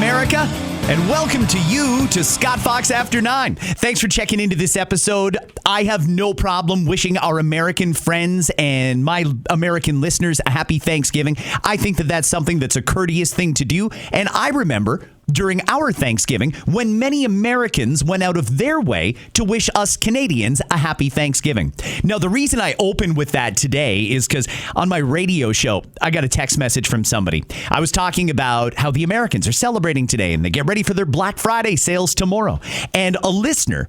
America, and welcome to you to Scott Fox After 9. Thanks for checking into this episode. I have no problem wishing our American friends and my American listeners a happy Thanksgiving. I think that that's something that's a courteous thing to do, and I remember during our Thanksgiving when many Americans went out of their way to wish us Canadians a happy Thanksgiving. Now, the reason I open with that today is because on my radio show, I got a text message from somebody. I was talking about how the Americans are celebrating today and they get ready for their Black Friday sales tomorrow. And a listener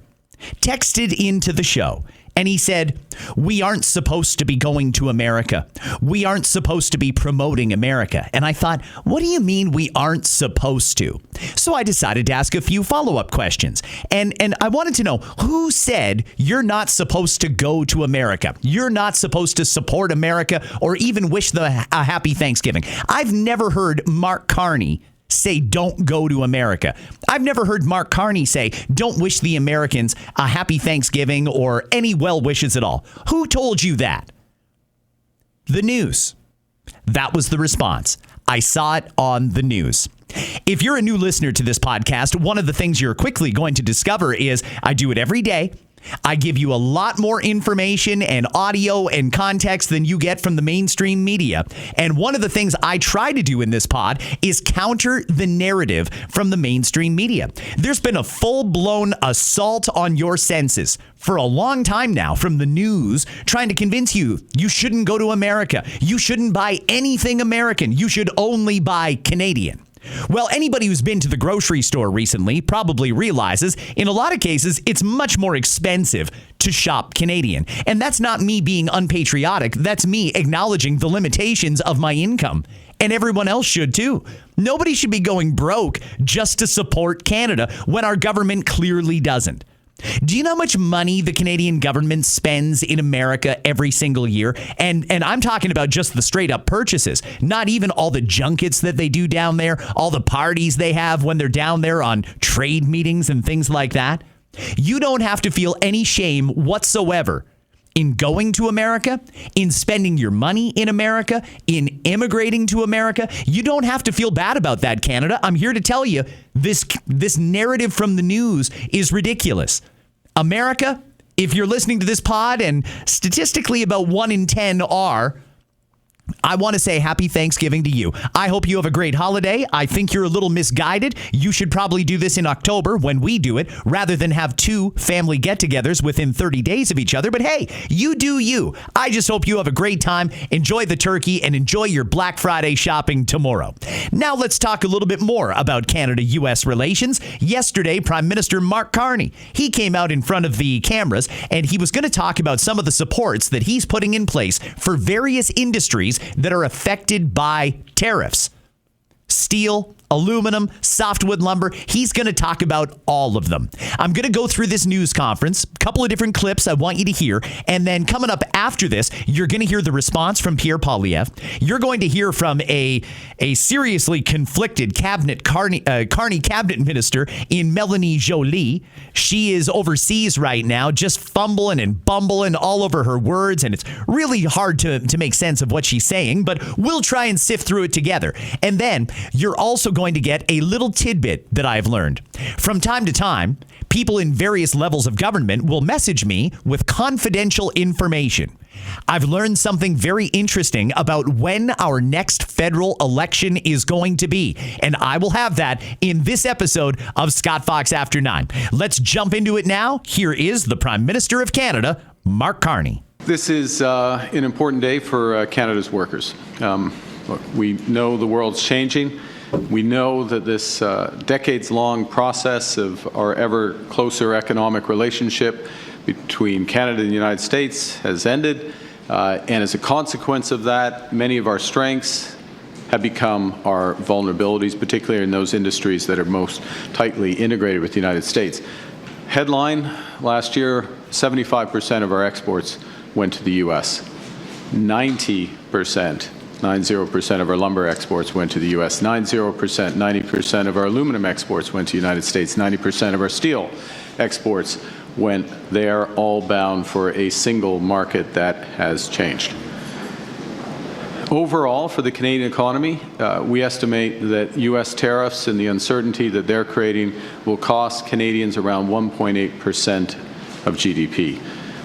texted into the show and he said, "We aren't supposed to be going to America. We aren't supposed to be promoting America." And I thought, what do you mean we aren't supposed to? So I decided to ask a few follow-up questions. And I wanted to know, who said you're not supposed to go to America? You're not supposed to support America or even wish a happy Thanksgiving. I've never heard Mark Carney say don't go to America. I've never heard Mark Carney say don't wish the Americans a happy Thanksgiving or any well wishes at all. Who told you that? The news. That was the response. I saw it on the news. If you're a new listener to this podcast, one of the things you're quickly going to discover is I do it every day. I give you a lot more information and audio and context than you get from the mainstream media. And one of the things I try to do in this pod is counter the narrative from the mainstream media. There's been a full-blown assault on your senses for a long time now from the news, trying to convince you shouldn't go to America. You shouldn't buy anything American. You should only buy Canadian. Well, anybody who's been to the grocery store recently probably realizes in a lot of cases it's much more expensive to shop Canadian. And that's not me being unpatriotic. That's me acknowledging the limitations of my income. And everyone else should too. Nobody should be going broke just to support Canada when our government clearly doesn't. Do you know how much money the Canadian government spends in America every single year? And I'm talking about just the straight up purchases, not even all the junkets that they do down there, all the parties they have when they're down there on trade meetings and things like that. You don't have to feel any shame whatsoever in going to America, in spending your money in America, in immigrating to America. You don't have to feel bad about that, Canada. I'm here to tell you this narrative from the news is ridiculous. America, if you're listening to this pod, and statistically about 1 in 10 are, I want to say happy Thanksgiving to you. I hope you have a great holiday. I think you're a little misguided. You should probably do this in October when we do it, rather than have 2 family get-togethers within 30 days of each other. But hey, you do you. I just hope you have a great time. Enjoy the turkey and enjoy your Black Friday shopping tomorrow. Now let's talk a little bit more about Canada-U.S. relations. Yesterday, Prime Minister Mark Carney, he came out in front of the cameras and he was going to talk about some of the supports that he's putting in place for various industries that are affected by tariffs. Steel, aluminum, softwood lumber. He's going to talk about all of them. I'm going to go through this news conference, a couple of different clips I want you to hear. And then coming up after this, you're going to hear the response from Pierre Poilievre. You're going to hear from a seriously conflicted Carney cabinet minister in Melanie Joly. She is overseas right now, just fumbling and bumbling all over her words. And it's really hard to make sense of what she's saying, but we'll try and sift through it together. And then you're also going to get a little tidbit that I've learned. From time to time, people in various levels of government will message me with confidential information. I've learned something very interesting about when our next federal election is going to be, and I will have that in this episode of Scott Fox After 9. Let's jump into it now. Here is the Prime Minister of Canada, Mark Carney. This is an important day for Canada's workers. Look, we know the world's changing. We know that this decades-long process of our ever closer economic relationship between Canada and the United States has ended. And as a consequence of that, many of our strengths have become our vulnerabilities, particularly in those industries that are most tightly integrated with the United States. Headline, last year, 75% of our exports went to the U.S. 90% of our lumber exports went to the U.S. 90% of our aluminum exports went to the United States. 90% of our steel exports went there, all bound for a single market that has changed. Overall, for the Canadian economy, we estimate that U.S. tariffs and the uncertainty that they're creating will cost Canadians around 1.8% of GDP.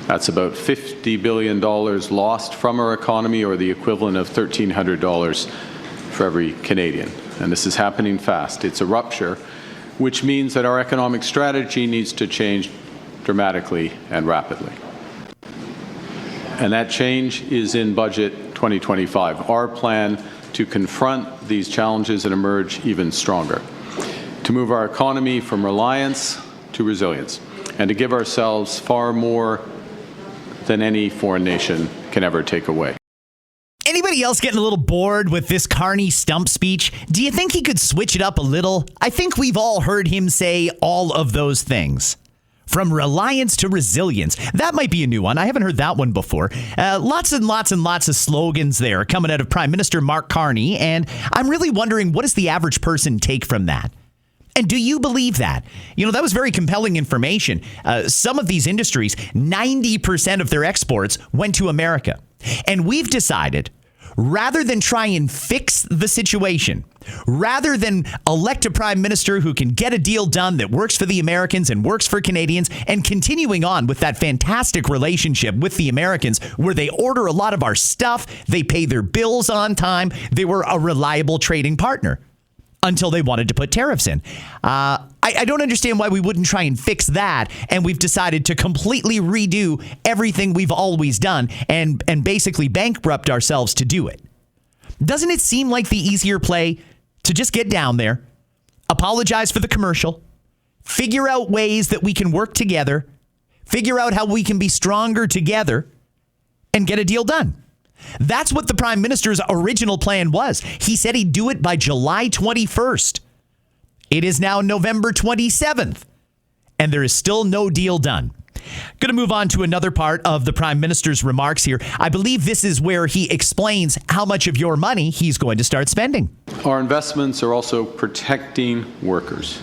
That's about $50 billion lost from our economy, or the equivalent of $1,300 for every Canadian. And this is happening fast. It's a rupture, which means that our economic strategy needs to change dramatically and rapidly. And that change is in Budget 2025, our plan to confront these challenges and emerge even stronger, to move our economy from reliance to resilience, and to give ourselves far more than any foreign nation can ever take away. Anybody else getting a little bored with this Carney stump speech? Do you think he could switch it up a little? I think we've all heard him say all of those things. From reliance to resilience. That might be a new one. I haven't heard that one before. Lots and lots and lots of slogans there coming out of Prime Minister Mark Carney, and I'm really wondering, what does the average person take from that? And do you believe that? You know, that was very compelling information. Some of these industries, 90% of their exports went to America. And we've decided, rather than try and fix the situation, rather than elect a prime minister who can get a deal done that works for the Americans and works for Canadians, and continuing on with that fantastic relationship with the Americans where they order a lot of our stuff, they pay their bills on time, they were a reliable trading partner until they wanted to put tariffs in. I don't understand why we wouldn't try and fix that, and we've decided to completely redo everything we've always done and basically bankrupt ourselves to do it. Doesn't it seem like the easier play to just get down there, apologize for the commercial, figure out ways that we can work together, figure out how we can be stronger together, and get a deal done? That's what the Prime Minister's original plan was. He said he'd do it by July 21st. It is now November 27th, and there is still no deal done. Going to move on to another part of the Prime Minister's remarks here. I believe this is where he explains how much of your money he's going to start spending. Our investments are also protecting workers,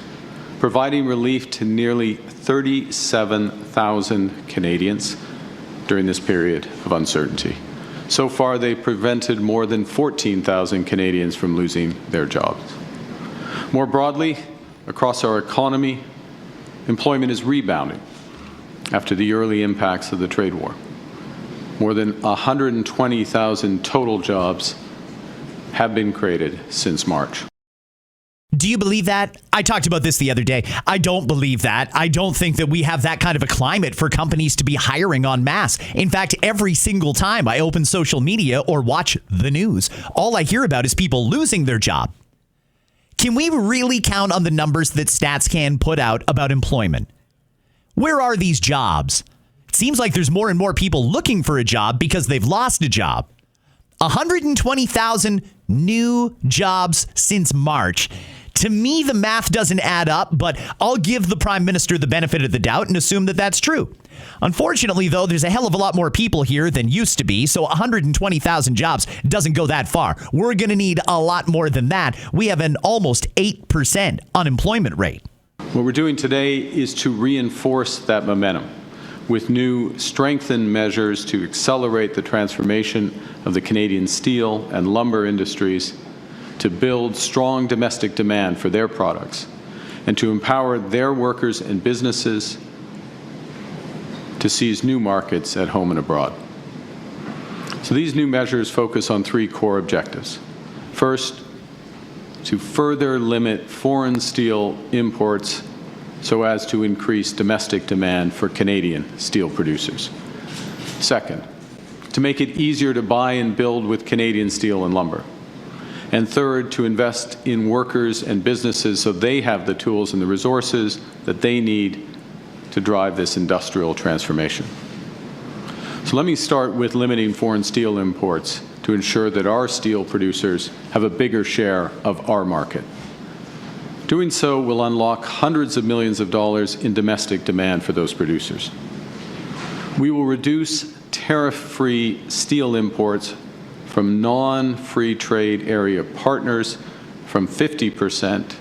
providing relief to nearly 37,000 Canadians during this period of uncertainty. So far, they prevented more than 14,000 Canadians from losing their jobs. More broadly, across our economy, employment is rebounding after the early impacts of the trade war. More than 120,000 total jobs have been created since March. Do you believe that? I talked about this the other day. I don't believe that. I don't think that we have that kind of a climate for companies to be hiring en masse. In fact, every single time I open social media or watch the news, all I hear about is people losing their job. Can we really count on the numbers that StatsCan put out about employment? Where are these jobs? It seems like there's more and more people looking for a job because they've lost a job. 120,000 new jobs since March. To me, the math doesn't add up, but I'll give the Prime Minister the benefit of the doubt and assume that that's true. Unfortunately, though, there's a hell of a lot more people here than used to be, so 120,000 jobs doesn't go that far. We're going to need a lot more than that. We have an almost 8% unemployment rate. What we're doing today is to reinforce that momentum with new strengthened measures to accelerate the transformation of the Canadian steel and lumber industries, to build strong domestic demand for their products, and to empower their workers and businesses to seize new markets at home and abroad. So these new measures focus on three core objectives. First, to further limit foreign steel imports so as to increase domestic demand for Canadian steel producers. Second, to make it easier to buy and build with Canadian steel and lumber. And third, to invest in workers and businesses so they have the tools and the resources that they need to drive this industrial transformation. So let me start with limiting foreign steel imports to ensure that our steel producers have a bigger share of our market. Doing so will unlock hundreds of millions of dollars in domestic demand for those producers. We will reduce tariff-free steel imports from non-free trade area partners from 50%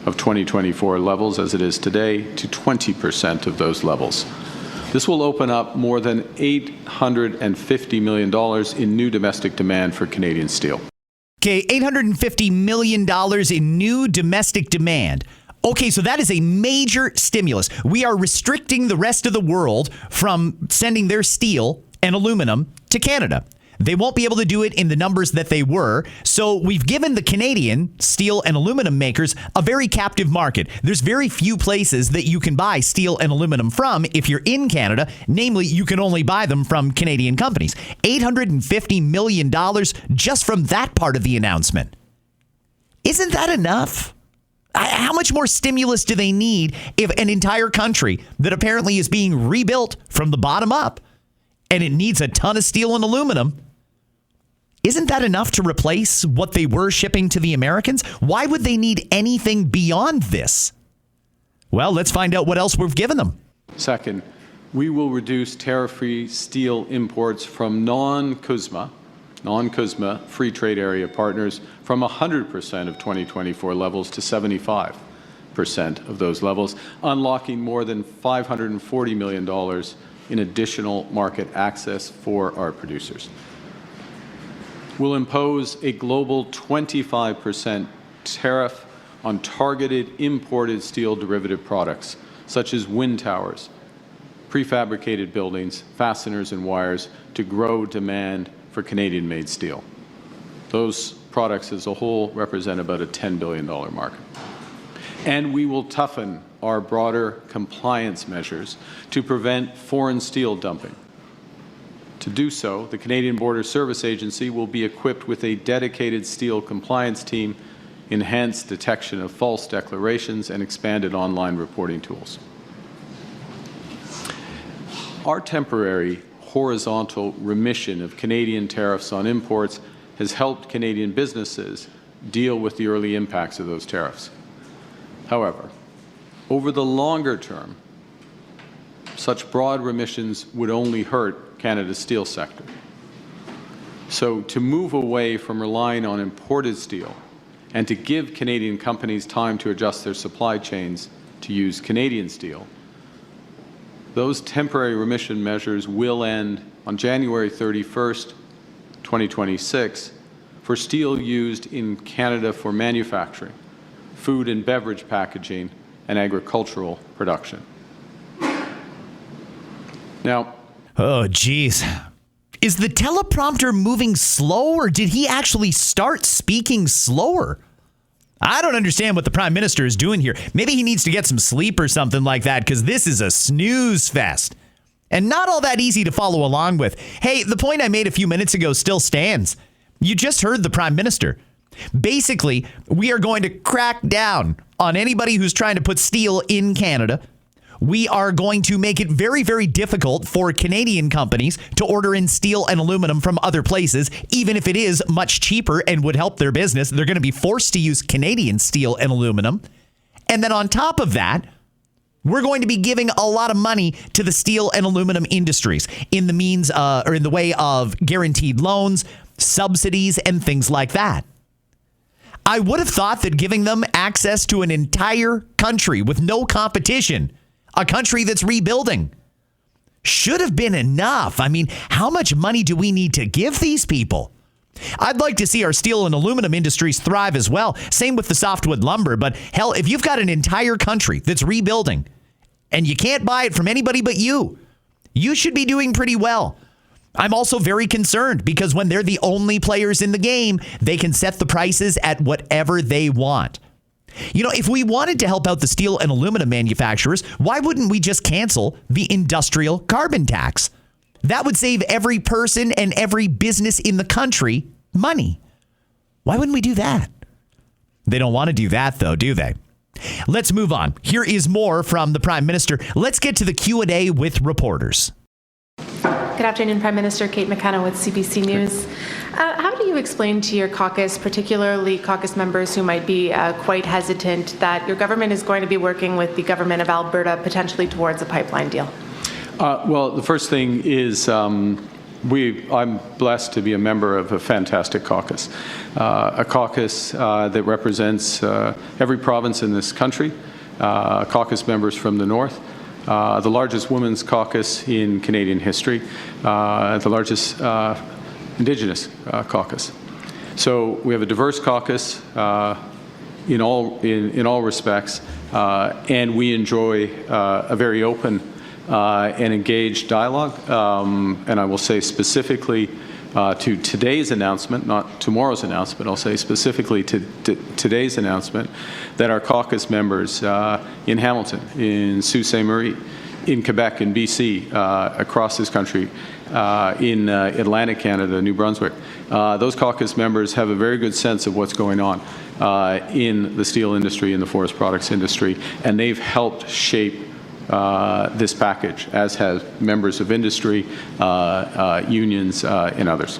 of 2024 levels, as it is today, to 20% of those levels, This will open up more than $850 million in new domestic demand for Canadian steel. Okay, $850 million in new domestic demand. Okay, so that is a major stimulus. We are restricting the rest of the world from sending their steel and aluminum to Canada. They won't be able to do it in the numbers that they were. So we've given the Canadian steel and aluminum makers a very captive market. There's very few places that you can buy steel and aluminum from if you're in Canada. Namely, you can only buy them from Canadian companies. $850 million just from that part of the announcement. Isn't that enough? How much more stimulus do they need if an entire country that apparently is being rebuilt from the bottom up and it needs a ton of steel and aluminum? Isn't that enough to replace what they were shipping to the Americans? Why would they need anything beyond this? Well, let's find out what else we've given them. Second, we will reduce tariff-free steel imports from non-CUSMA free trade area partners from 100% of 2024 levels to 75% of those levels, unlocking more than $540 million in additional market access for our producers. We'll impose a global 25% tariff on targeted imported steel derivative products, such as wind towers, prefabricated buildings, fasteners, and wires, to grow demand for Canadian-made steel. Those products as a whole represent about a $10 billion market. And we will toughen our broader compliance measures to prevent foreign steel dumping. To do so, the Canadian Border Service Agency will be equipped with a dedicated steel compliance team, enhanced detection of false declarations, and expanded online reporting tools. Our temporary horizontal remission of Canadian tariffs on imports has helped Canadian businesses deal with the early impacts of those tariffs. However, over the longer term, such broad remissions would only hurt Canada's steel sector. So to move away from relying on imported steel and to give Canadian companies time to adjust their supply chains to use Canadian steel, those temporary remission measures will end on January 31st, 2026, for steel used in Canada for manufacturing, food and beverage packaging, and agricultural production. Now, oh, geez. Is the teleprompter moving slow, or did he actually start speaking slower? I don't understand what the Prime Minister is doing here. Maybe he needs to get some sleep or something like that, because this is a snooze fest. And not all that easy to follow along with. Hey, the point I made a few minutes ago still stands. You just heard the Prime Minister. Basically, we are going to crack down on anybody who's trying to put steel in Canada. We are going to make it very, very difficult for Canadian companies to order in steel and aluminum from other places, even if it is much cheaper and would help their business. They're going to be forced to use Canadian steel and aluminum. And then on top of that, we're going to be giving a lot of money to the steel and aluminum industries in the means or in the way of guaranteed loans, subsidies, and things like that. I would have thought that giving them access to an entire country with no competition, a country that's rebuilding, should have been enough. I mean, how much money do we need to give these people? I'd like to see our steel and aluminum industries thrive as well. Same with the softwood lumber. But hell, if you've got an entire country that's rebuilding and you can't buy it from anybody but you should be doing pretty well. I'm also very concerned because when they're the only players in the game, they can set the prices at whatever they want. You know, if we wanted to help out the steel and aluminum manufacturers, why wouldn't we just cancel the industrial carbon tax? That would save every person and every business in the country money. Why wouldn't we do that? They don't want to do that, though, do they? Let's move on. Here is more from the Prime Minister. Let's get to the Q&A with reporters. Good afternoon, Prime Minister. Kate McKenna with CBC News. How do you explain to your caucus, particularly caucus members who might be quite hesitant, that your government is going to be working with the government of Alberta potentially towards a pipeline deal? Well, the first thing is I'm blessed to be a member of a fantastic caucus, a caucus that represents every province in this country, caucus members from the north, the largest women's caucus in Canadian history, the largest Indigenous caucus. So we have a diverse caucus in all respects, and we enjoy a very open and engaged dialogue. And I will say specifically to today's announcement, not tomorrow's announcement, I'll say specifically to today's announcement, that our caucus members in Hamilton, in Sault Ste. Marie, in Quebec, in BC, across this country, in Atlantic Canada, New Brunswick, those caucus members have a very good sense of what's going on in the steel industry, in the forest products industry, and they've helped shape this package, as have members of industry, unions, and others.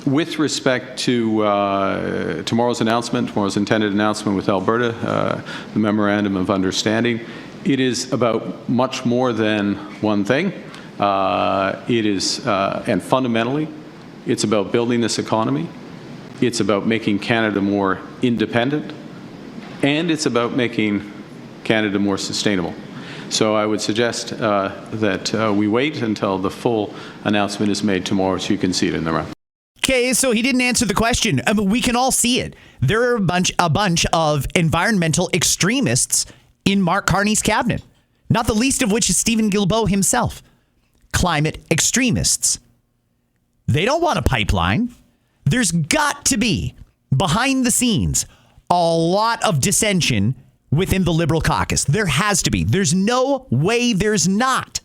With respect to tomorrow's intended announcement with Alberta, the Memorandum of Understanding, it is about much more than one thing. It is, and fundamentally, it's about building this economy. It's about making Canada more independent, and it's about making Canada more sustainable. So I would suggest that we wait until the full announcement is made tomorrow so you can see it in the round. Okay, so he didn't answer the question. I mean, we can all see it. There are a bunch of environmental extremists in Mark Carney's cabinet, not the least of which is Stephen Guilbeault himself. Climate extremists. They don't want a pipeline. There's got to be, behind the scenes, a lot of dissension within the Liberal caucus. There has to be. There's no way there's not.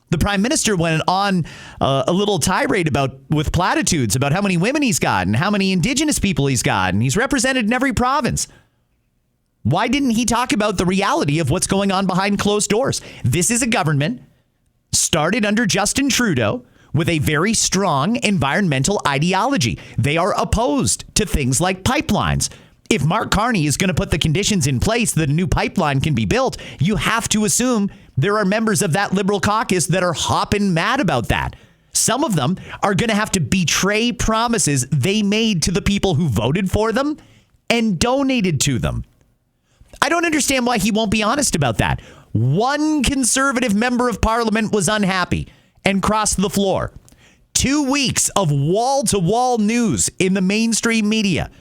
The Prime Minister went on a little tirade with platitudes about how many women he's got and how many Indigenous people he's got, and he's represented in every province. Why didn't he talk about the reality of what's going on behind closed doors? This is a government started under Justin Trudeau with a very strong environmental ideology. They are opposed to things like pipelines. If Mark Carney is going to put the conditions in place that a new pipeline can be built, you have to assume there are members of that Liberal caucus that are hopping mad about that. Some of them are going to have to betray promises they made to the people who voted for them and donated to them. I don't understand why he won't be honest about that. One Conservative member of Parliament was unhappy and crossed the floor. 2 weeks of wall-to-wall news in the mainstream media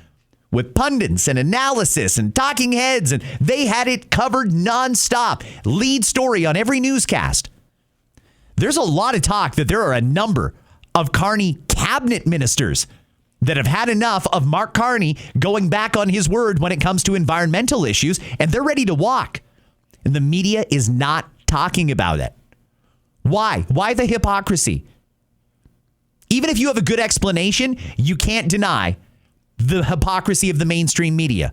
with pundits and analysis and talking heads, and they had it covered nonstop. Lead story on every newscast. There's a lot of talk that there are a number of Carney cabinet ministers that have had enough of Mark Carney going back on his word when it comes to environmental issues, and they're ready to walk. And the media is not talking about it. Why? Why the hypocrisy? Even if you have a good explanation, you can't deny the hypocrisy of the mainstream media.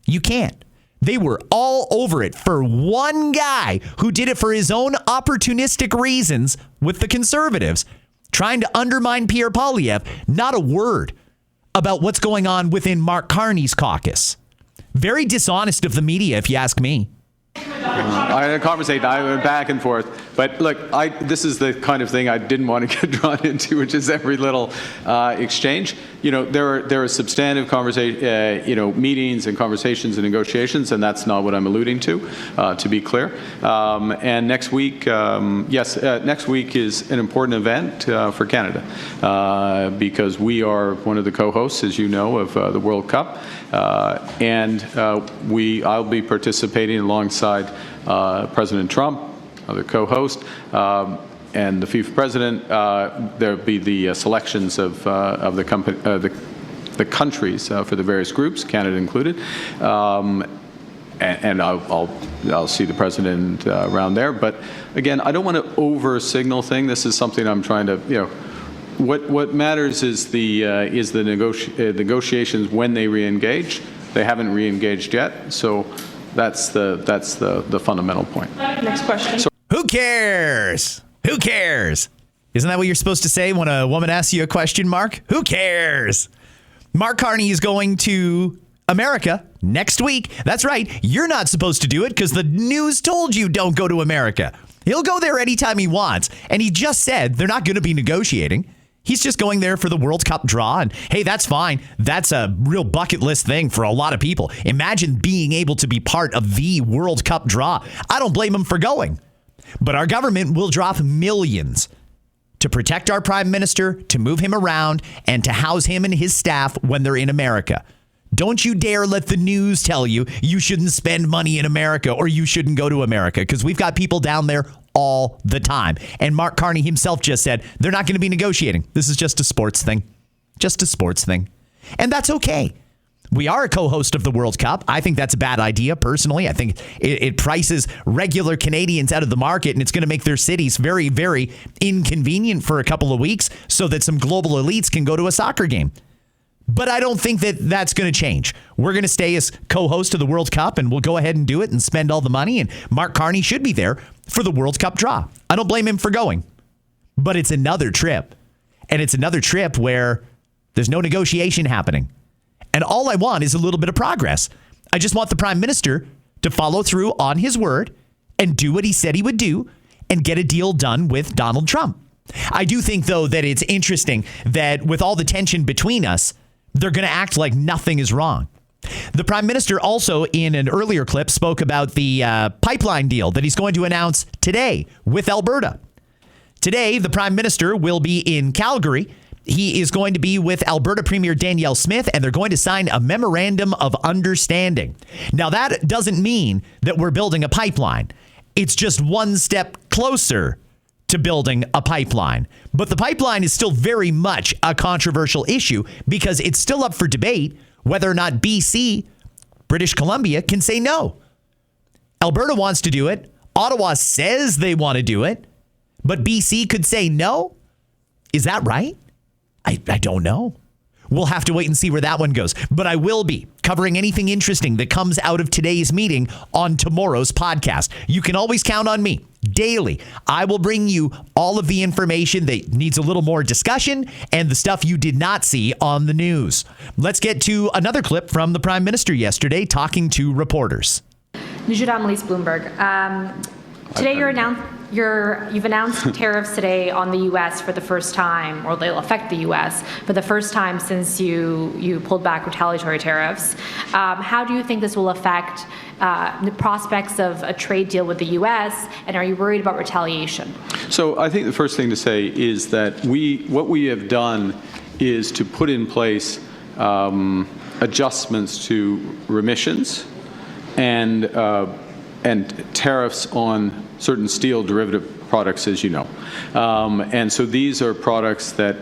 You can't. They were all over it for one guy who did it for his own opportunistic reasons with the Conservatives, trying to undermine Pierre Poilievre. Not a word about what's going on within Mark Carney's caucus. Very dishonest of the media, if you ask me. I had a conversation. I went back and forth, but look, this is the kind of thing I didn't want to get drawn into, which is every little exchange. You know, there are substantive meetings and conversations and negotiations, and that's not what I'm alluding to be clear. And next week, next week is an important event for Canada because we are one of the co-hosts, as you know, of the World Cup, and I'll be participating alongside President Trump, other co-host, and the FIFA president. There'll be the selections of the countries for the various groups, Canada included, and I'll see the president around there. But again, I don't want to over-signal thing. This is something I'm trying to, what matters is the negotiations when they re-engage. They haven't re-engaged yet, so that's the fundamental point. Next question. Who cares? Who cares? Isn't that what you're supposed to say when a woman asks you a question, Mark? Who cares? Mark Carney is going to America next week. That's right. You're not supposed to do it because the news told you don't go to America. He'll go there anytime he wants. And he just said they're not going to be negotiating. He's just going there for the World Cup draw. And hey, that's fine. That's a real bucket list thing for a lot of people. Imagine being able to be part of the World Cup draw. I don't blame him for going. But our government will drop millions to protect our prime minister, to move him around, and to house him and his staff when they're in America. Don't you dare let the news tell you you shouldn't spend money in America or you shouldn't go to America, because we've got people down there all the time. And Mark Carney himself just said they're not going to be negotiating. This is just a sports thing. Just a sports thing. And that's okay. We are a co-host of the World Cup. I think that's a bad idea, personally. I think it prices regular Canadians out of the market, and it's going to make their cities very, very inconvenient for a couple of weeks so that some global elites can go to a soccer game. But I don't think that that's going to change. We're going to stay as co-host of the World Cup, and we'll go ahead and do it and spend all the money. And Mark Carney should be there for the World Cup draw. I don't blame him for going. But it's another trip. And it's another trip where there's no negotiation happening. And all I want is a little bit of progress. I just want the prime minister to follow through on his word and do what he said he would do and get a deal done with Donald Trump. I do think, though, that it's interesting that with all the tension between us, they're going to act like nothing is wrong. The prime minister also, in an earlier clip, spoke about the pipeline deal that he's going to announce today with Alberta. Today, the prime minister will be in Calgary. He is going to be with Alberta Premier Danielle Smith, and they're going to sign a memorandum of understanding. Now, that doesn't mean that we're building a pipeline. It's just one step closer to building a pipeline. But the pipeline is still very much a controversial issue because it's still up for debate whether or not BC, British Columbia, can say no. Alberta wants to do it. Ottawa says they want to do it. But BC could say no? Is that right? I don't know. We'll have to wait and see where that one goes. But I will be covering anything interesting that comes out of today's meeting on tomorrow's podcast. You can always count on me daily. I will bring you all of the information that needs a little more discussion and the stuff you did not see on the news. Let's get to another clip from the Prime Minister yesterday talking to reporters. Elise Bloomberg. Today you've announced tariffs today on the U.S. for the first time, or they'll affect the U.S. for the first time since you pulled back retaliatory tariffs. How do you think this will affect the prospects of a trade deal with the U.S., and are you worried about retaliation? So I think the first thing to say is that what we have done is to put in place adjustments to remissions and tariffs on certain steel derivative products, as you know. And so these are products that,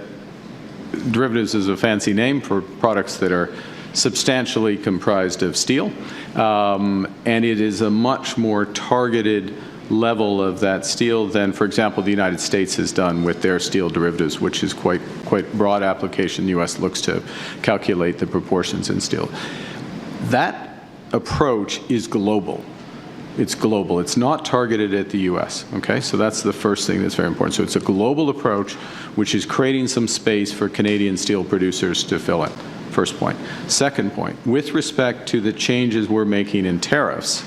derivatives is a fancy name for products that are substantially comprised of steel. And it is a much more targeted level of that steel than, for example, the United States has done with their steel derivatives, which is quite broad application. The U.S. looks to calculate the proportions in steel. That approach is global. It's global. It's not targeted at the U.S., okay? So that's the first thing that's very important. So it's a global approach, which is creating some space for Canadian steel producers to fill in. First point. Second point, with respect to the changes we're making in tariffs,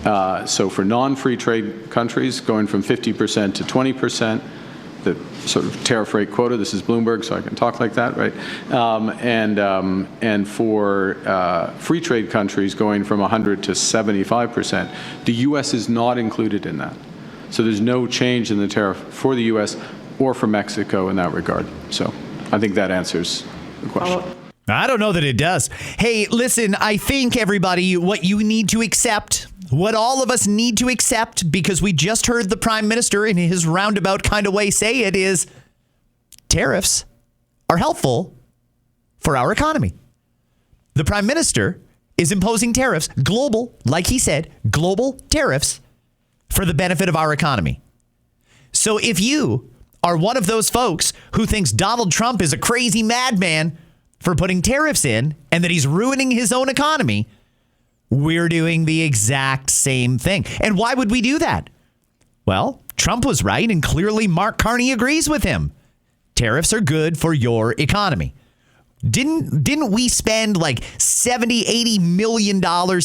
so for non-free trade countries, going from 50% to 20%, the sort of tariff rate quota. This is Bloomberg, so I can talk like that, right? And for free trade countries, going from 100 to 75%. The U.S. is not included in that. So there's no change in the tariff for the U.S. or for Mexico in that regard. So I think that answers the question. I don't know that it does. Hey, listen, I think, everybody, what you need to accept, what all of us need to accept, because we just heard the Prime Minister in his roundabout kind of way say it, is tariffs are helpful for our economy. The Prime Minister is imposing tariffs, global, like he said, global tariffs for the benefit of our economy. So if you are one of those folks who thinks Donald Trump is a crazy madman for putting tariffs in and that he's ruining his own economy, we're doing the exact same thing. And why would we do that? Well, Trump was right, and clearly Mark Carney agrees with him. Tariffs are good for your economy. Didn't we spend like $70-80 million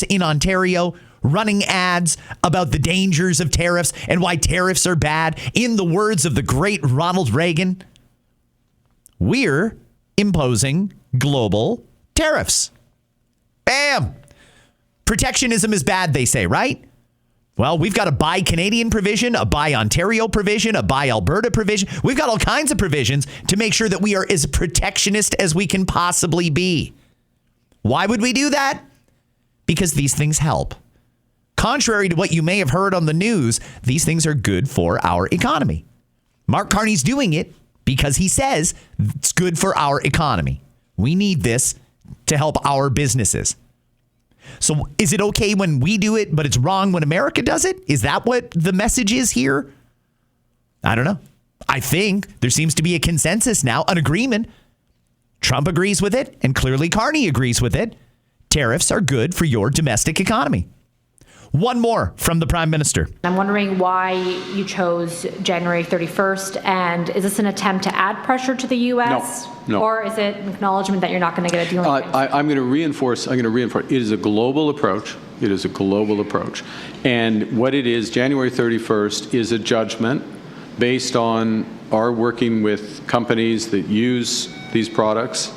in Ontario running ads about the dangers of tariffs and why tariffs are bad, in the words of the great Ronald Reagan? we're imposing global tariffs. Bam! Protectionism is bad, they say, right? Well, we've got a Buy Canadian provision, a Buy Ontario provision, a Buy Alberta provision. We've got all kinds of provisions to make sure that we are as protectionist as we can possibly be. Why would we do that? Because these things help. Contrary to what you may have heard on the news, these things are good for our economy. Mark Carney's doing it because he says it's good for our economy. We need this to help our businesses. So is it okay when we do it, but it's wrong when America does it? Is that what the message is here? I don't know. I think there seems to be a consensus now, an agreement. Trump agrees with it, and clearly Carney agrees with it. Tariffs are good for your domestic economy. One more from the Prime Minister. I'm wondering why you chose January 31st, and is this an attempt to add pressure to the U.S.? No. Or is it an acknowledgement that you're not going to get a deal? I'm going to reinforce. It is a global approach. It is a global approach. And what it is, January 31st, is a judgment based on our working with companies that use these products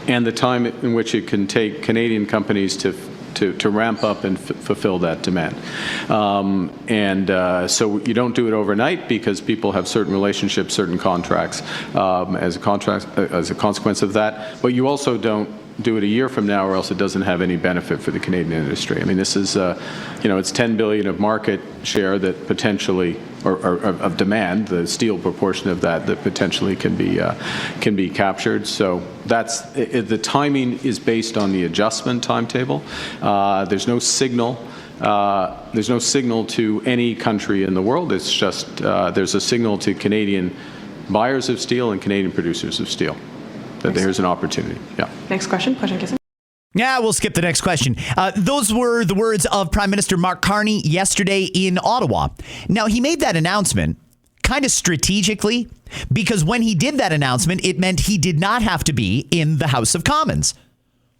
and the time in which it can take Canadian companies to ramp up and fulfill that demand. So you don't do it overnight because people have certain relationships, certain contracts as a consequence of that. But you also don't do it a year from now or else it doesn't have any benefit for the Canadian industry. I mean, this is, it's $10 billion of market share that potentially, or of demand, the steel proportion of that potentially can be captured. So that's the timing is based on the adjustment timetable. There's no signal. There's no signal to any country in the world. It's just there's a signal to Canadian buyers of steel and Canadian producers of steel that there's an opportunity. Yeah. Next question. Question, Jason. Yeah, we'll skip the next question. Those were the words of Prime Minister Mark Carney yesterday in Ottawa. Now, he made that announcement kind of strategically because when he did that announcement, it meant he did not have to be in the House of Commons.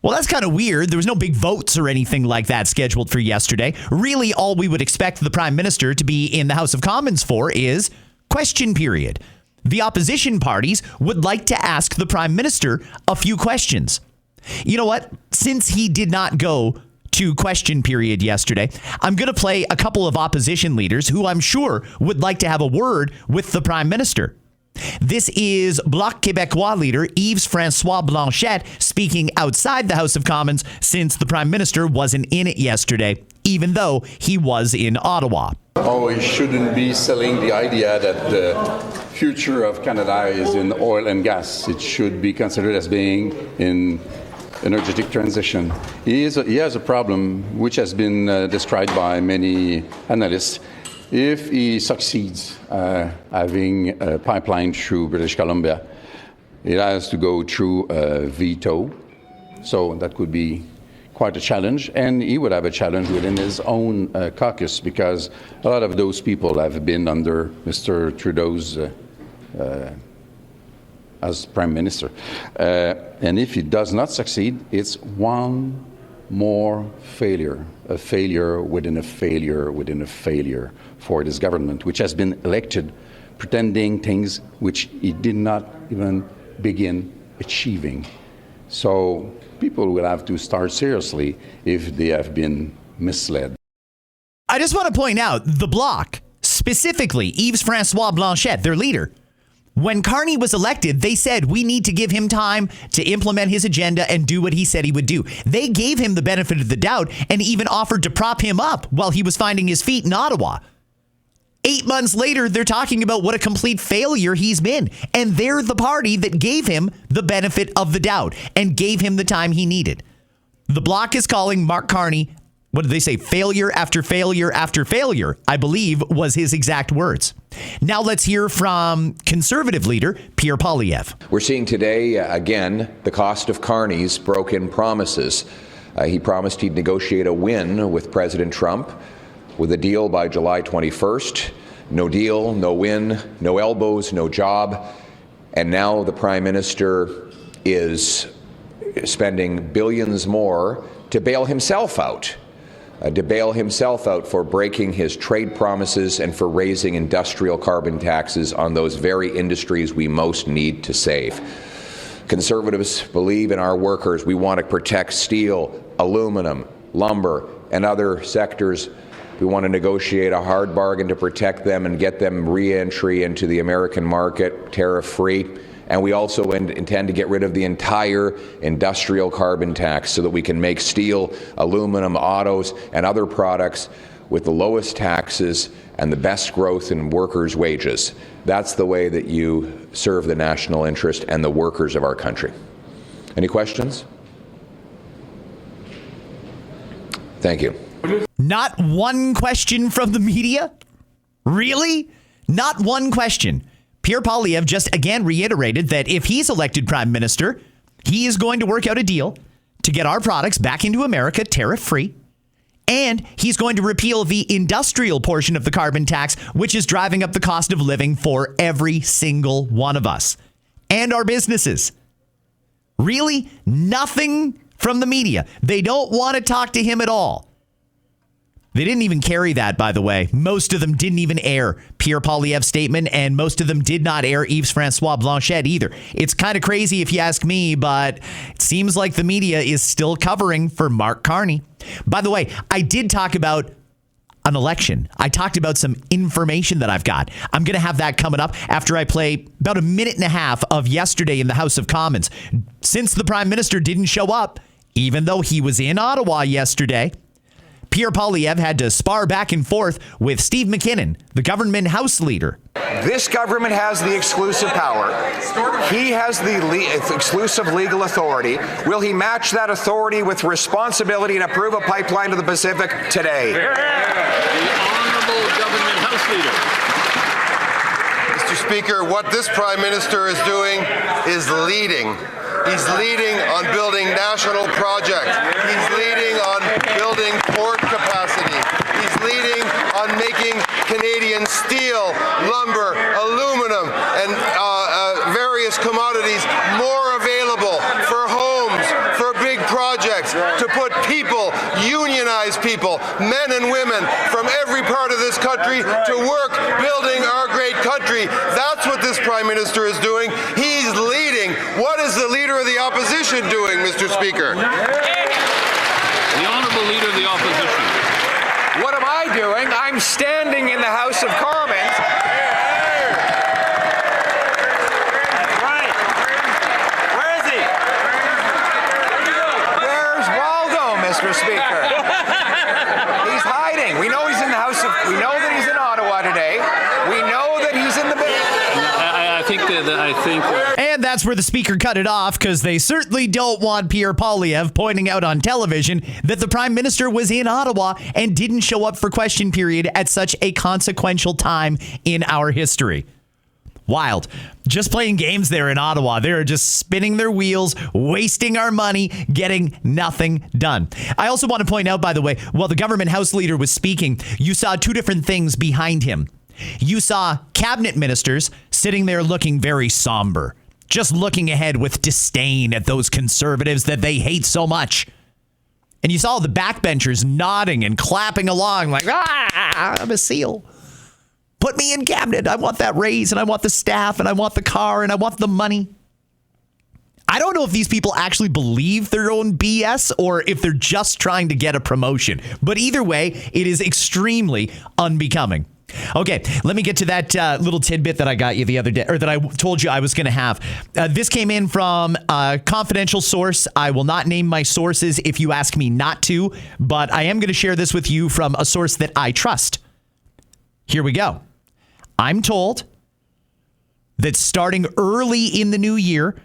Well, that's kind of weird. There was no big votes or anything like that scheduled for yesterday. Really, all we would expect the Prime Minister to be in the House of Commons for is question period. The opposition parties would like to ask the Prime Minister a few questions. You know what? Since he did not go to question period yesterday, I'm going to play a couple of opposition leaders who I'm sure would like to have a word with the Prime Minister. This is Bloc Québécois leader Yves-François Blanchet speaking outside the House of Commons since the Prime Minister wasn't in it yesterday, even though he was in Ottawa. Oh, we shouldn't be selling the idea that the future of Canada is in oil and gas. It should be considered as being in energetic transition. He has a problem which has been described by many analysts. If he succeeds having a pipeline through British Columbia, it has to go through a veto. So that could be quite a challenge, and he would have a challenge within his own caucus because a lot of those people have been under Mr. Trudeau's as Prime Minister. And if he does not succeed, it's one more failure, a failure within a failure within a failure for this government, which has been elected pretending things which he did not even begin achieving. So people will have to start seriously if they have been misled. I just want to point out the Bloc, specifically Yves-François Blanchet, their leader. When Carney was elected, they said we need to give him time to implement his agenda and do what he said he would do. They gave him the benefit of the doubt and even offered to prop him up while he was finding his feet in Ottawa. 8 months later, they're talking about what a complete failure he's been. And they're the party that gave him the benefit of the doubt and gave him the time he needed. The Bloc is calling Mark Carney, what did they say, failure after failure after failure, I believe was his exact words. Now let's hear from Conservative leader Pierre Poilievre. We're seeing today, again, the cost of Carney's broken promises. He promised he'd negotiate a win with President Trump with a deal by July 21st. No deal, no win, no elbows, no job. And now the Prime Minister is spending billions more to bail himself out. For breaking his trade promises and for raising industrial carbon taxes on those very industries we most need to save. Conservatives believe in our workers. We want to protect steel, aluminum, lumber, and other sectors. We want to negotiate a hard bargain to protect them and get them re-entry into the American market, tariff-free. And we also intend to get rid of the entire industrial carbon tax so that we can make steel, aluminum, autos, and other products with the lowest taxes and the best growth in workers' wages. That's the way that you serve the national interest and the workers of our country. Any questions? Thank you. Not one question from the media? Really? Not one question. Pierre Poilievre just again reiterated that if he's elected prime minister, he is going to work out a deal to get our products back into America tariff-free. And he's going to repeal the industrial portion of the carbon tax, which is driving up the cost of living for every single one of us and our businesses. Really? Nothing from the media. They don't want to talk to him at all. They didn't even carry that, by the way. Most of them didn't even air Pierre Poilievre's statement, and most of them did not air Yves-François Blanchet either. It's kind of crazy if you ask me, but it seems like the media is still covering for Mark Carney. By the way, I did talk about an election. I talked about some information that I've got. I'm going to have that coming up after I play about a minute and a half of yesterday in the House of Commons. Since the Prime Minister didn't show up, even though he was in Ottawa yesterday, Pierre Poilievre had to spar back and forth with Steve McKinnon, the government House leader. This government has the exclusive power. He has the exclusive legal authority. Will he match that authority with responsibility and approve a pipeline to the Pacific today? The Honourable Government House Leader. Mr. Speaker, what this Prime Minister is doing is leading. He's leading on building national projects. He's leading on building port capacity. He's leading on making Canadian steel, lumber, aluminum, and various commodities more available for homes, for big projects, to put people, unionize people, men and women from every part of this country to work building our great country. That's what this Prime Minister is doing. He's leading. What is the Leader of the Opposition doing, Mr. Speaker? The Honourable Leader of the Opposition. What am I doing? I'm standing in the House of Commons. Right. Where is he? Where's Waldo, Mr. Speaker? He's hiding. We know he's in the House of... We know that he's in Ottawa today. We know that he's in the... I think... And that's where the speaker cut it off, because they certainly don't want Pierre Poilievre pointing out on television that the Prime Minister was in Ottawa and didn't show up for question period at such a consequential time in our history. Wild. Just playing games there in Ottawa. They're just spinning their wheels, wasting our money, getting nothing done. I also want to point out, by the way, while the government House leader was speaking, you saw two different things behind him. You saw cabinet ministers sitting there looking very somber, just looking ahead with disdain at those conservatives that they hate so much. And you saw the backbenchers nodding and clapping along like, I'm a SEAL. Put me in cabinet. I want that raise, and I want the staff, and I want the car, and I want the money. I don't know if these people actually believe their own BS or if they're just trying to get a promotion. But either way, it is extremely unbecoming. Okay, let me get to that little tidbit that I got you the other day, or that I told you I was going to have. This came in from a confidential source. I will not name my sources if you ask me not to, but I am going to share this with you from a source that I trust. Here we go. I'm told that starting early in the new year,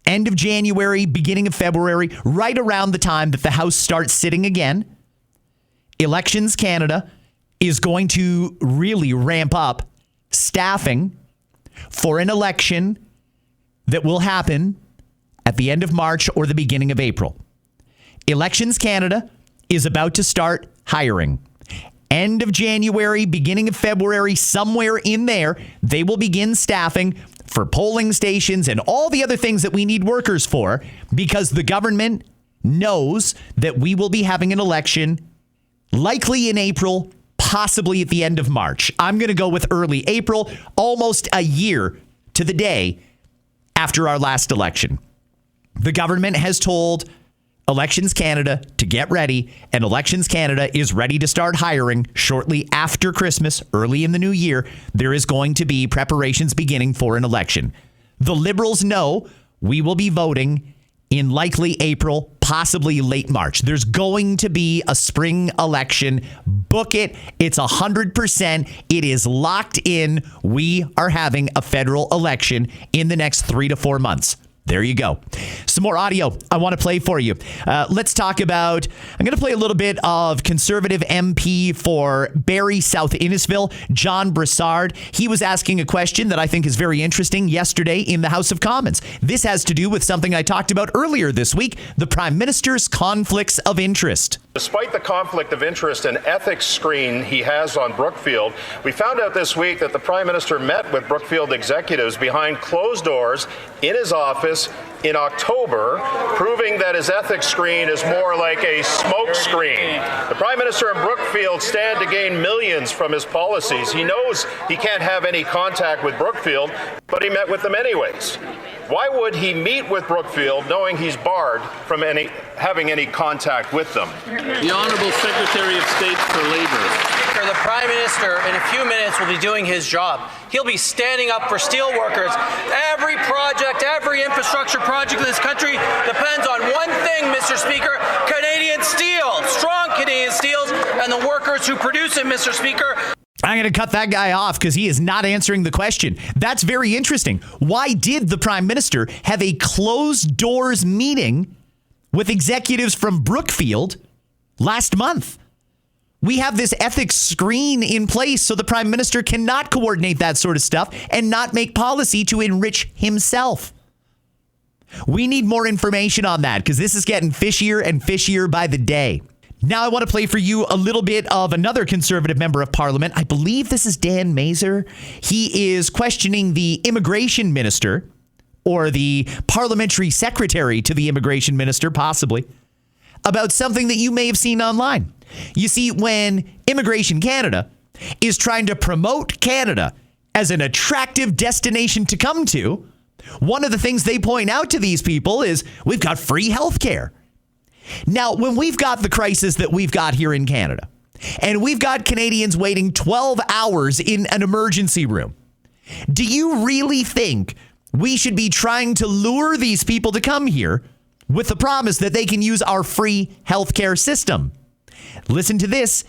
end of January, beginning of February, right around the time that the House starts sitting again, Elections Canada is going to really ramp up staffing for an election that will happen at the end of March or the beginning of April. Elections Canada is about to start hiring. End of January, beginning of February, somewhere in there, they will begin staffing for polling stations and all the other things that we need workers for, because the government knows that we will be having an election likely in April, possibly at the end of March. I'm going to go with early April, almost a year to the day after our last election. The government has told Elections Canada to get ready, and Elections Canada is ready to start hiring shortly after Christmas, early in the new year. There is going to be preparations beginning for an election. The Liberals know we will be voting in likely April, possibly late March. There's going to be a spring election. Book it. It's 100%. It is locked in. We are having a federal election in the next 3 to 4 months. There you go. Some more audio I want to play for you. Let's talk about, I'm going to play a little bit of Conservative MP for Barrie South Innisfil, John Brassard. He was asking a question that I think is very interesting yesterday in the House of Commons. This has to do with something I talked about earlier this week, the Prime Minister's conflicts of interest. Despite the conflict of interest and ethics screen he has on Brookfield, we found out this week that the Prime Minister met with Brookfield executives behind closed doors in his office in October, proving that his ethics screen is more like a smoke screen. The Prime Minister and Brookfield stand to gain millions from his policies. He knows he can't have any contact with Brookfield, but he met with them anyways. Why would he meet with Brookfield knowing he's barred from having any contact with them? The Honourable Secretary of State for Labour. The Prime Minister in a few minutes will be doing his job. He'll be standing up for steel workers. Every project, every infrastructure project in this country depends on one thing, Mr. Speaker, Canadian steel, strong Canadian steels, and the workers who produce it, Mr. Speaker. I'm going to cut that guy off because he is not answering the question. That's very interesting. Why did the Prime Minister have a closed doors meeting with executives from Brookfield last month? We have this ethics screen in place so the Prime Minister cannot coordinate that sort of stuff and not make policy to enrich himself. We need more information on that because this is getting fishier and fishier by the day. Now I want to play for you a little bit of another Conservative member of Parliament. I believe this is Dan Mazur. He is questioning the immigration minister or the parliamentary secretary to the immigration minister, possibly, about something that you may have seen online. You see, when Immigration Canada is trying to promote Canada as an attractive destination to come to, one of the things they point out to these people is we've got free health care. Now, when we've got the crisis that we've got here in Canada, and we've got Canadians waiting 12 hours in an emergency room, do you really think we should be trying to lure these people to come here with the promise that they can use our free healthcare system? Listen to this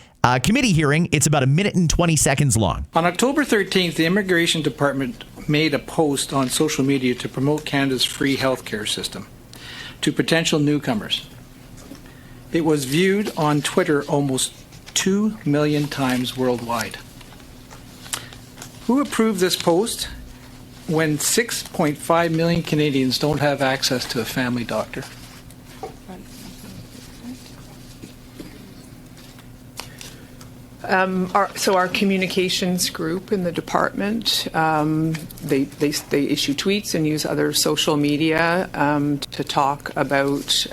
committee hearing. It's about 1 minute and 20 seconds long. On October 13th, the Immigration Department made a post on social media to promote Canada's free healthcare system to potential newcomers. It was viewed on Twitter almost 2 million times worldwide. Who approved this post when 6.5 million Canadians don't have access to a family doctor? Our communications group in the department, they issue tweets and use other social media to talk about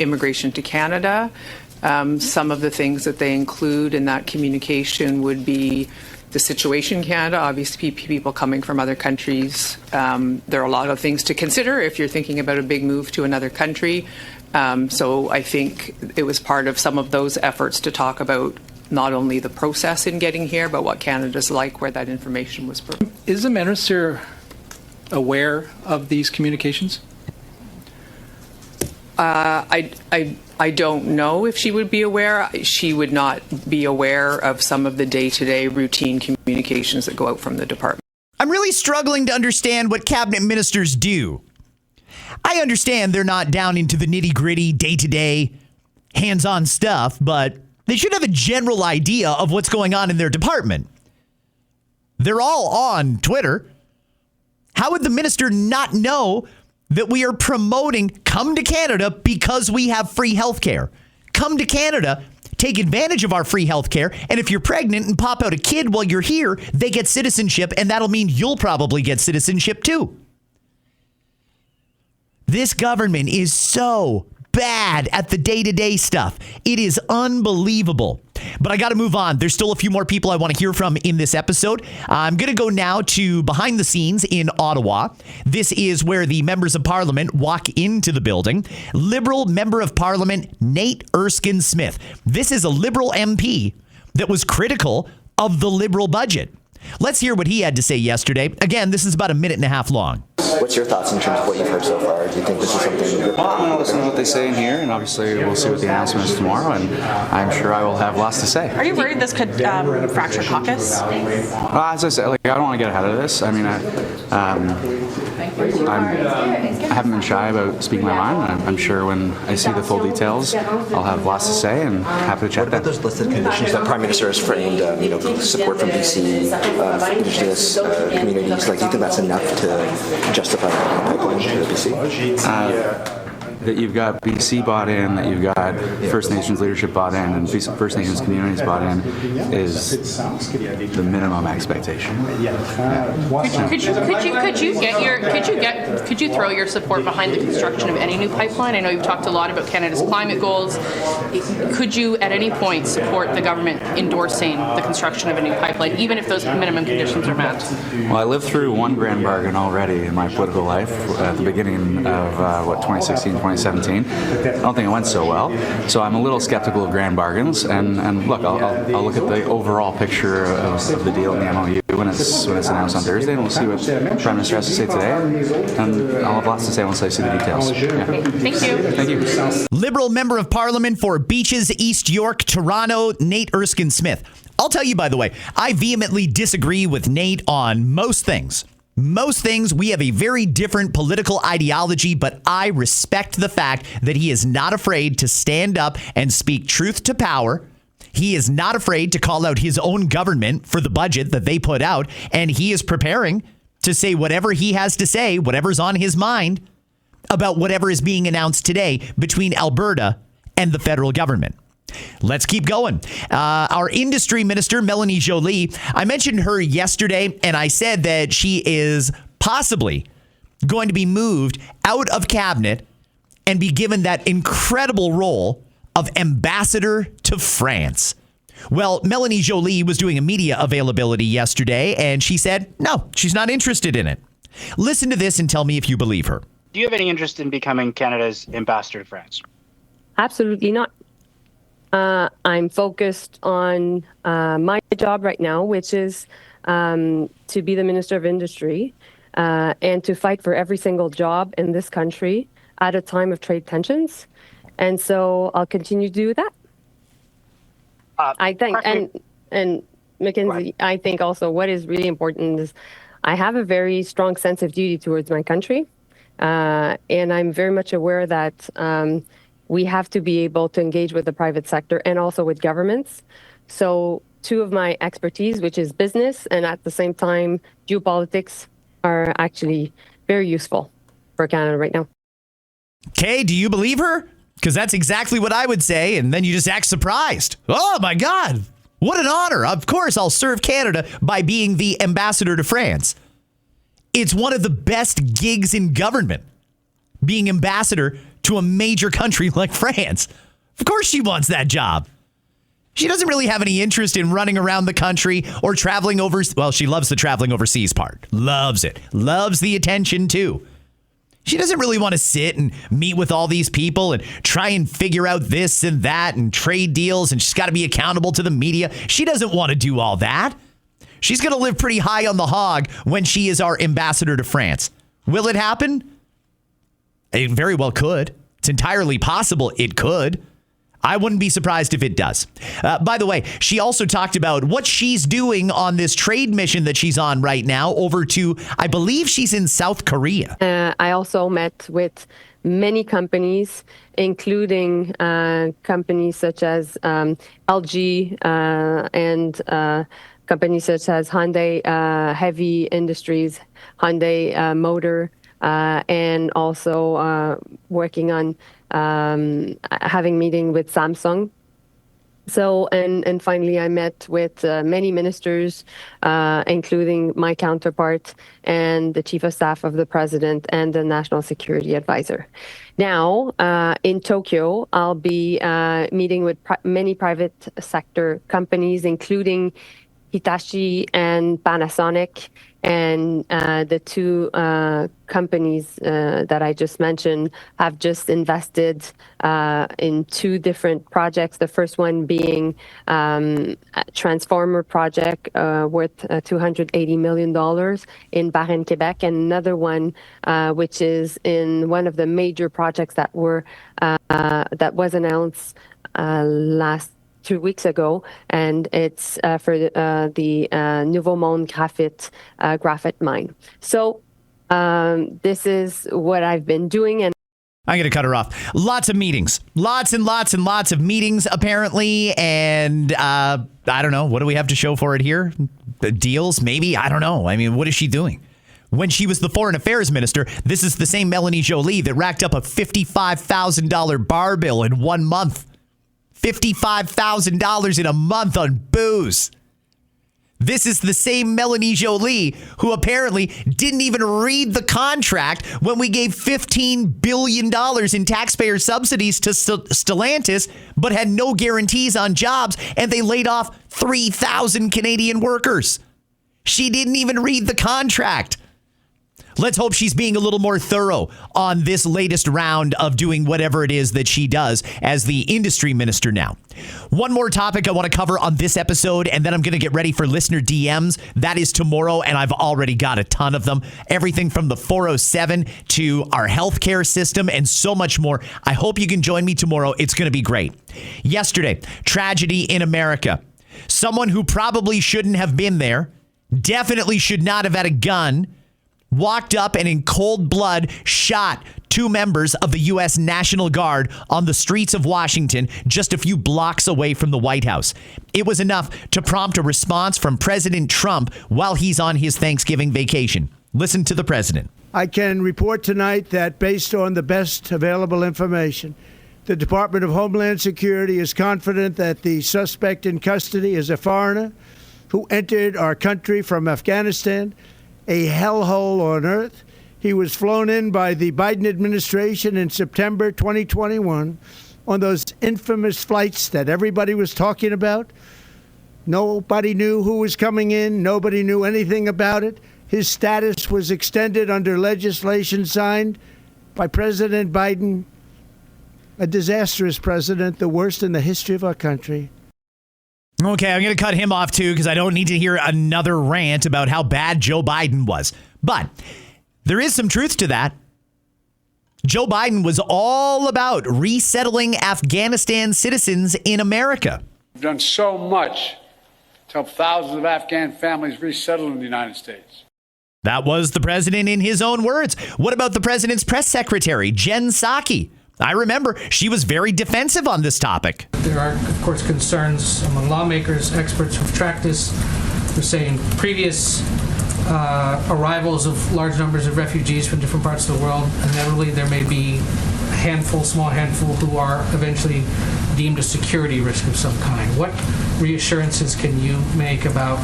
immigration to Canada. Some of the things that they include in that communication would be the situation in Canada, obviously people coming from other countries. There are a lot of things to consider if you're thinking about a big move to another country. So I think it was part of some of those efforts to talk about not only the process in getting here, but what Canada's like, where that information was provided. Is the minister aware of these communications? I don't know if she would be aware. She would not be aware of some of the day-to-day routine communications that go out from the department. I'm really struggling to understand what cabinet ministers do. I understand they're not down into the nitty-gritty, day-to-day, hands-on stuff, but they should have a general idea of what's going on in their department. They're all on Twitter. How would the minister not know that we are promoting come to Canada because we have free health care? Come to Canada, take advantage of our free health care, and if you're pregnant and pop out a kid while you're here, they get citizenship, and that'll mean you'll probably get citizenship too. This government is so bad at the day-to-day stuff. It is unbelievable. But I got to move on. There's still a few more people I want to hear from in this episode. I'm going to go now to behind the scenes in Ottawa. This is where the members of Parliament walk into the building. Liberal Member of Parliament Nate Erskine-Smith. This is a Liberal MP that was critical of the Liberal budget. Let's hear what he had to say yesterday. Again, this is about a minute and a half long. What's your thoughts in terms of what you've heard so far? Do you think this is something that... Well, I'm going to listen to what they say in here, and obviously we'll see what the announcement is tomorrow, and I'm sure I will have lots to say. Are you worried this could fracture caucus? As I said, I don't want to get ahead of this. I mean, I haven't been shy about speaking my mind. I'm sure when I see the full details, I'll have lots to say, and happy to chat then. What about those listed conditions that Prime Minister has framed, support from BC, Indigenous communities? Like, do you think that's enough to justify the pipeline to the BC? That you've got BC bought in, that you've got First Nations leadership bought in, and First Nations communities bought in is the minimum expectation. Could you throw your support behind the construction of any new pipeline? I know you've talked a lot about Canada's climate goals. Could you at any point support the government endorsing the construction of a new pipeline, even if those minimum conditions are met? Well, I lived through one grand bargain already in my political life at the beginning of 2016, 2017. I don't think it went so well. So I'm a little skeptical of grand bargains. And look, I'll look at the overall picture of the deal in the MOU when it's announced on Thursday, and we'll see what the Prime Minister has to say today. And I'll have lots to say once I see the details. Yeah. Thank you. Thank you. Liberal Member of Parliament for Beaches, East York, Toronto, Nate Erskine-Smith. I'll tell you, by the way, I vehemently disagree with Nate on most things. Most things, we have a very different political ideology, but I respect the fact that he is not afraid to stand up and speak truth to power. He is not afraid to call out his own government for the budget that they put out, and he is preparing to say whatever he has to say, whatever's on his mind about whatever is being announced today between Alberta and the federal government. Let's keep going. Our industry minister, Melanie Joly, I mentioned her yesterday, and I said that she is possibly going to be moved out of cabinet and be given that incredible role of ambassador to France. Well, Melanie Joly was doing a media availability yesterday, and she said, no, she's not interested in it. Listen to this and tell me if you believe her. Do you have any interest in becoming Canada's ambassador to France? Absolutely not. I'm focused on my job right now, which is to be the Minister of Industry and to fight for every single job in this country at a time of trade tensions. And so I'll continue to do that. I think, and Mackenzie, I think also what is really important is I have a very strong sense of duty towards my country. And I'm very much aware that we have to be able to engage with the private sector and also with governments. So two of my expertise, which is business and at the same time geopolitics, are actually very useful for Canada right now. Okay, do you believe her? Because that's exactly what I would say, and then you just act surprised. Oh my God, what an honor. Of course, I'll serve Canada by being the ambassador to France. It's one of the best gigs in government, being ambassador to a major country like France. Of course she wants that job. She doesn't really have any interest in running around the country or traveling over. Well, she loves the traveling overseas part. Loves it. Loves the attention too. She doesn't really want to sit and meet with all these people and try and figure out this and that and trade deals, and she's got to be accountable to the media. She doesn't want to do all that. She's going to live pretty high on the hog when she is our ambassador to France. Will it happen? It very well could. It's entirely possible it could. I wouldn't be surprised if it does. By the way, she also talked about what she's doing on this trade mission that she's on right now over to, I believe she's in South Korea. I also met with many companies, including companies such as LG and companies such as Hyundai Heavy Industries, Hyundai Motor, and also working on having meeting with Samsung So, and finally, I met with many ministers, including my counterpart and the chief of staff of the president and the national security advisor. Now, in Tokyo, I'll be meeting with many private sector companies, including Hitachi and Panasonic, and the two companies that I just mentioned have just invested in two different projects. The first one being a transformer project worth $280 million in Varennes, Quebec, and another one which is in one of the major projects that was announced last 2 weeks ago, and it's for the Nouveau Monde graphite mine. So this is what I've been doing. And I'm going to cut her off. Lots of meetings. Lots and lots and lots of meetings, apparently. And I don't know. What do we have to show for it here? The deals, maybe? I don't know. I mean, what is she doing? When she was the foreign affairs minister, this is the same Melanie Joly that racked up a $55,000 bar bill in 1 month. $55,000 in a month on booze. This is the same Melanie Joly who apparently didn't even read the contract when we gave $15 billion in taxpayer subsidies to Stellantis, but had no guarantees on jobs, and they laid off 3,000 Canadian workers. She didn't even read the contract. Let's hope she's being a little more thorough on this latest round of doing whatever it is that she does as the industry minister now. One more topic I want to cover on this episode, and then I'm going to get ready for listener DMs. That is tomorrow, and I've already got a ton of them. Everything from the 407 to our healthcare system and so much more. I hope you can join me tomorrow. It's going to be great. Yesterday, tragedy in America. Someone who probably shouldn't have been there, definitely should not have had a gun, walked up and in cold blood shot two members of the U.S. National Guard on the streets of Washington, just a few blocks away from the White House. It was enough to prompt a response from President Trump while he's on his Thanksgiving vacation. Listen to the president. I can report tonight that based on the best available information, the Department of Homeland Security is confident that the suspect in custody is a foreigner who entered our country from Afghanistan, a hellhole on earth. He was flown in by the Biden administration in September 2021 on those infamous flights that everybody was talking about. Nobody knew who was coming in. Nobody knew anything about it. His status was extended under legislation signed by President Biden, a disastrous president, the worst in the history of our country. Okay, I'm going to cut him off, too, because I don't need to hear another rant about how bad Joe Biden was. But there is some truth to that. Joe Biden was all about resettling Afghanistan citizens in America. We've done so much to help thousands of Afghan families resettle in the United States. That was the president in his own words. What about the president's press secretary, Jen Psaki? I remember she was very defensive on this topic. There are, of course, concerns among lawmakers, experts who've tracked this. They're saying previous arrivals of large numbers of refugees from different parts of the world, inevitably there may be a small handful who are eventually deemed a security risk of some kind. What reassurances can you make about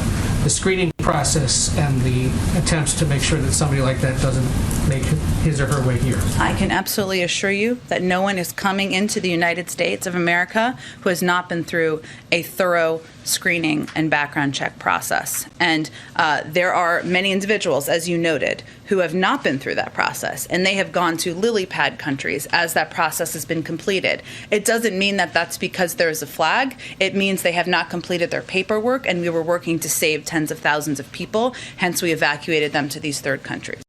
the screening process and the attempts to make sure that somebody like that doesn't make his or her way here? I can absolutely assure you that no one is coming into the United States of America who has not been through a thorough screening and background check process. And there are many individuals, as you noted, who have not been through that process, and they have gone to lily pad countries as that process has been completed. It doesn't mean that that's because there is a flag. It means they have not completed their paperwork, and we were working to save tens of thousands of people. Hence, we evacuated them to these third countries.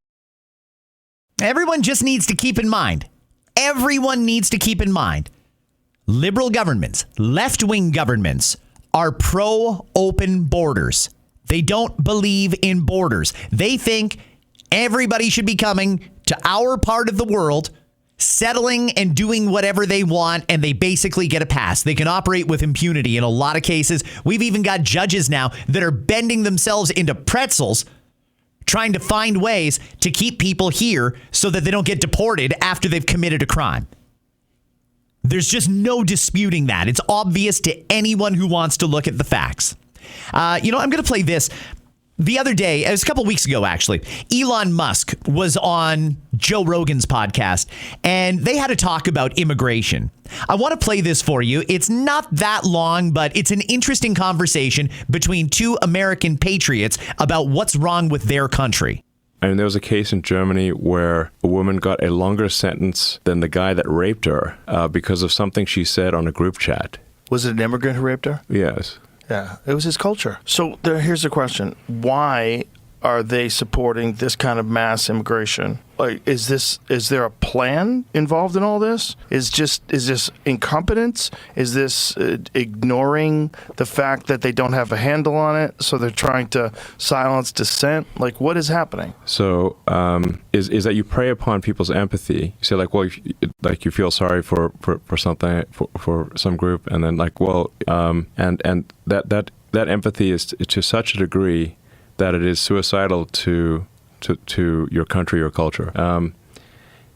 Everyone just needs to keep in mind. Everyone needs to keep in mind. Liberal governments, left-wing governments are pro-open borders. They don't believe in borders. They think everybody should be coming to our part of the world, settling and doing whatever they want, and they basically get a pass. They can operate with impunity in a lot of cases. We've even got judges now that are bending themselves into pretzels, trying to find ways to keep people here so that they don't get deported after they've committed a crime. There's just no disputing that. It's obvious to anyone who wants to look at the facts. I'm going to play this. The other day, it was a couple weeks ago, actually, Elon Musk was on Joe Rogan's podcast, and they had a talk about immigration. I want to play this for you. It's not that long, but it's an interesting conversation between two American patriots about what's wrong with their country. I mean, there was a case in Germany where a woman got a longer sentence than the guy that raped her because of something she said on a group chat. Was it an immigrant who raped her? Yes. Yeah, it was his culture. So here's the question. Why are they supporting this kind of mass immigration? Like, is there a plan involved in all this? Is this incompetence? Is this ignoring the fact that they don't have a handle on it, so they're trying to silence dissent? Like, what is happening? So is that you prey upon people's empathy. You say, like, well, you feel sorry for something, for some group, and then like, well, and that empathy is to such a degree that it is suicidal to your country or culture,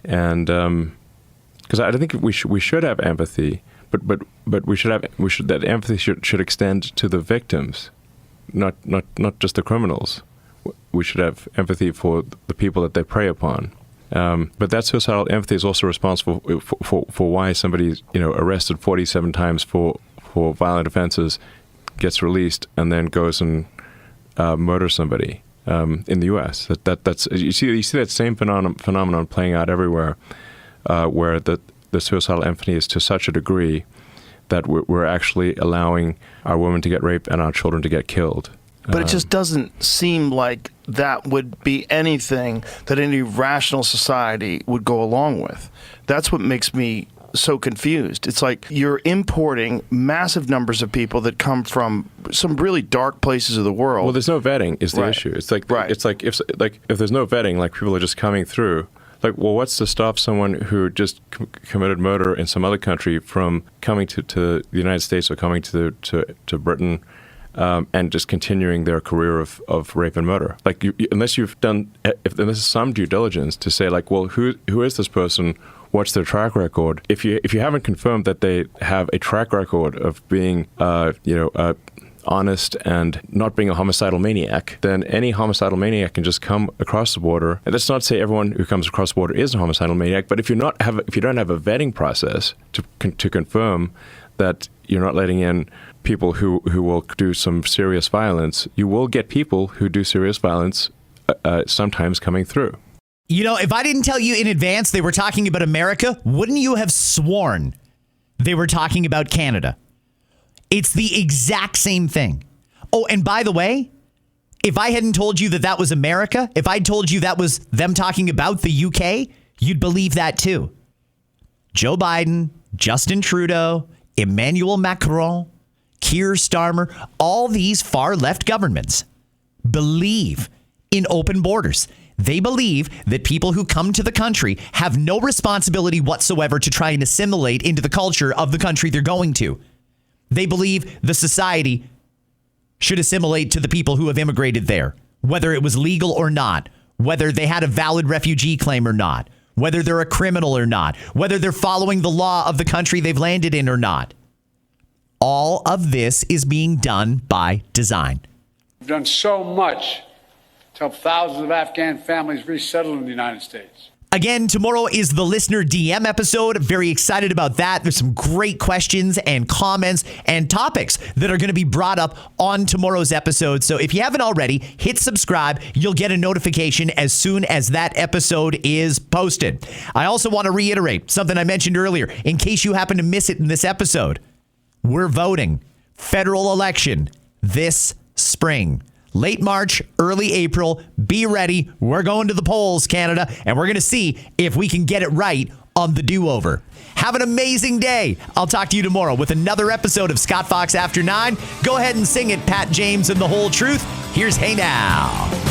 because I think we should have empathy, but that empathy should extend to the victims, not just the criminals. We should have empathy for the people that they prey upon. But that suicidal empathy is also responsible for why somebody arrested 47 times for violent offenses gets released and then goes and murder somebody in the U.S. That's you see that same phenomenon playing out everywhere, where the suicidal empathy is to such a degree that we're actually allowing our women to get raped and our children to get killed. But it just doesn't seem like that would be anything that any rational society would go along with. That's what makes me so confused. It's like you're importing massive numbers of people that come from some really dark places of the world. Well, there's no vetting is the Right. issue. It's like Right. it's like if there's no vetting, like people are just coming through. Like, well, what's to stop someone who just committed murder in some other country from coming to the United States or coming to Britain and just continuing their career of rape and murder? Like, unless there's some due diligence to say, like, well, who is this person? What's their track record? If you haven't confirmed that they have a track record of being, honest and not being a homicidal maniac, then any homicidal maniac can just come across the border. And that's not to say everyone who comes across the border is a homicidal maniac, but if you don't have a vetting process to confirm that you're not letting in people who will do some serious violence, you will get people who do serious violence sometimes coming through. If I didn't tell you in advance they were talking about America, wouldn't you have sworn they were talking about Canada? It's the exact same thing. Oh, and by the way, if I hadn't told you that was America, if I'd told you that was them talking about the UK, you'd believe that too. Joe Biden, Justin Trudeau, Emmanuel Macron, Keir Starmer, all these far left governments believe in open borders. They believe that people who come to the country have no responsibility whatsoever to try and assimilate into the culture of the country they're going to. They believe the society should assimilate to the people who have immigrated there, whether it was legal or not, whether they had a valid refugee claim or not, whether they're a criminal or not, whether they're following the law of the country they've landed in or not. All of this is being done by design. We've done so much to help thousands of Afghan families resettle in the United States. Again, tomorrow is the listener DM episode. Very excited about that. There's some great questions and comments and topics that are going to be brought up on tomorrow's episode. So if you haven't already, hit subscribe. You'll get a notification as soon as that episode is posted. I also want to reiterate something I mentioned earlier in case you happen to miss it in this episode. We're voting federal election this spring. Late March, early April. Be ready. We're going to the polls, Canada, and we're going to see if we can get it right on the do-over. Have an amazing day. I'll talk to you tomorrow with another episode of Scott Fox After 9. Go ahead and sing it, Pat James and the Whole Truth. Here's Hey Now.